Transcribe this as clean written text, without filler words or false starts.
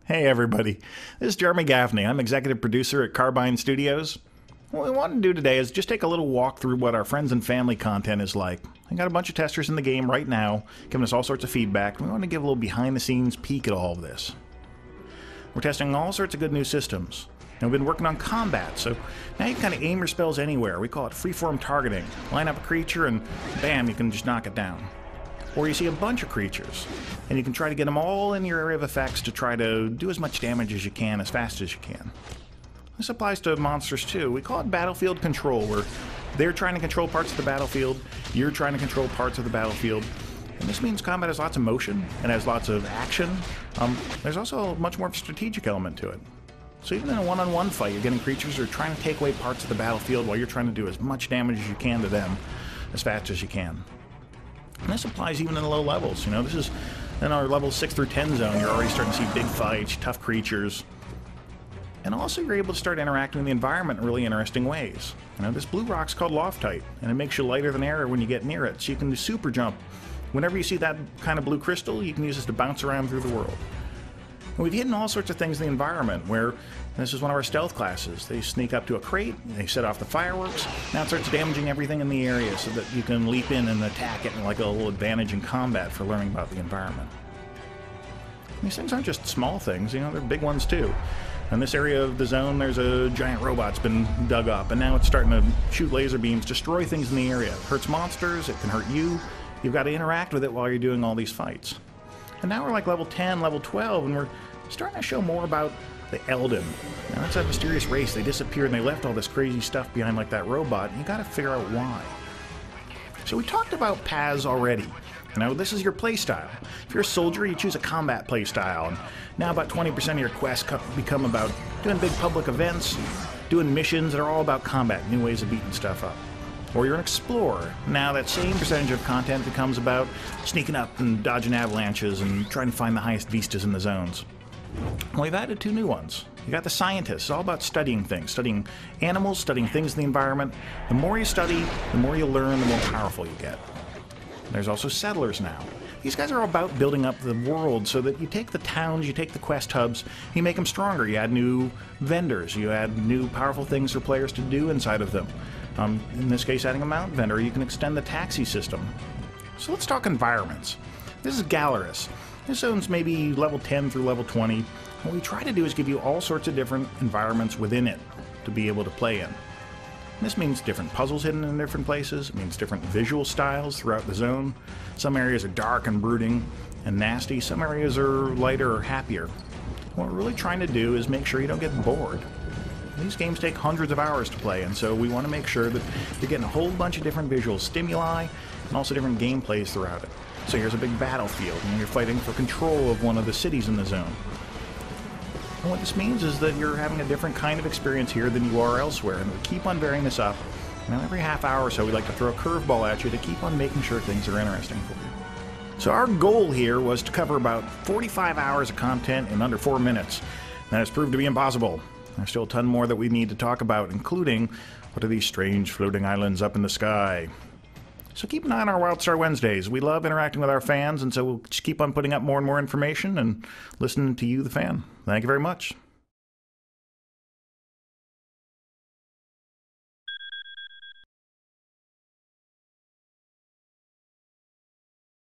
Hey everybody, this is Jeremy Gaffney. I'm executive producer at Carbine Studios. What we want to do today is just take a little walk through what our friends and family content is like. I got a bunch of testers in the game right now, giving us all sorts of feedback. We want to give a little behind-the-scenes peek at all of this. We're testing all sorts of good new systems. And we've been working on combat, so now you can kind of aim your spells anywhere. We call it freeform targeting. Line up a creature and bam, you can just knock it down. Or you see a bunch of creatures, and you can try to get them all in your area of effects to try to do as much damage as you can, as fast as you can. This applies to monsters too. We call it battlefield control, where they're trying to control parts of the battlefield, you're trying to control parts of the battlefield. And this means combat has lots of motion, and has lots of action. There's also much more of a strategic element to it. So even in a one-on-one fight, you're getting creatures that are trying to take away parts of the battlefield while you're trying to do as much damage as you can to them, as fast as you can. And this applies even in the low levels. You know, this is in our levels 6 through 10 zone. You're already starting to see big fights, tough creatures. And also you're able to start interacting with the environment in really interesting ways. You know, this blue rock's called Loftite, and it makes you lighter than air when you get near it. So you can do super jump. Whenever you see that kind of blue crystal, you can use this to bounce around through the world. And we've hidden all sorts of things in the environment where, this is one of our stealth classes. They sneak up to a crate, they set off the fireworks, now it starts damaging everything in the area so that you can leap in and attack it, and like a little advantage in combat for learning about the environment. These things aren't just small things, you know, they're big ones too. In this area of the zone, there's a giant robot that's been dug up, and now it's starting to shoot laser beams, destroy things in the area. It hurts monsters, it can hurt you. You've got to interact with it while you're doing all these fights. And now we're like level 10, level 12, and we're starting to show more about the Elden. Now that's that mysterious race. They disappeared and they left all this crazy stuff behind like that robot, and you got to figure out why. So we talked about paths already. You know, this is your playstyle. If you're a soldier, you choose a combat playstyle, and now about 20% of your quests become about doing big public events, doing missions that are all about combat, new ways of beating stuff up. Or you're an explorer. Now that same percentage of content becomes about sneaking up and dodging avalanches and trying to find the highest vistas in the zones. Well, we've added two new ones. You got the scientists. It's all about studying things, studying animals, studying things in the environment. The more you study, the more you learn, the more powerful you get. There's also settlers now. These guys are all about building up the world so that you take the towns, you take the quest hubs, you make them stronger. You add new vendors, you add new powerful things for players to do inside of them. In this case, adding a mount vendor, you can extend the taxi system. So let's talk environments. This is Gallerus. This zone's maybe level 10 through level 20. What we try to do is give you all sorts of different environments within it to be able to play in. This means different puzzles hidden in different places. It means different visual styles throughout the zone. Some areas are dark and brooding and nasty. Some areas are lighter or happier. What we're really trying to do is make sure you don't get bored. These games take hundreds of hours to play, and so we want to make sure that you're getting a whole bunch of different visual stimuli and also different gameplays throughout it. So here's a big battlefield, and you're fighting for control of one of the cities in the zone. And what this means is that you're having a different kind of experience here than you are elsewhere, and we keep on varying this up. Now every half hour or so we like to throw a curveball at you to keep on making sure things are interesting for you. So our goal here was to cover about 45 hours of content in under 4 minutes. That has proved to be impossible. There's still a ton more that we need to talk about, including what are these strange floating islands up in the sky. So keep an eye on our Wildstar Wednesdays. We love interacting with our fans, and so we'll just keep on putting up more and more information and listening to you, the fan. Thank you very much.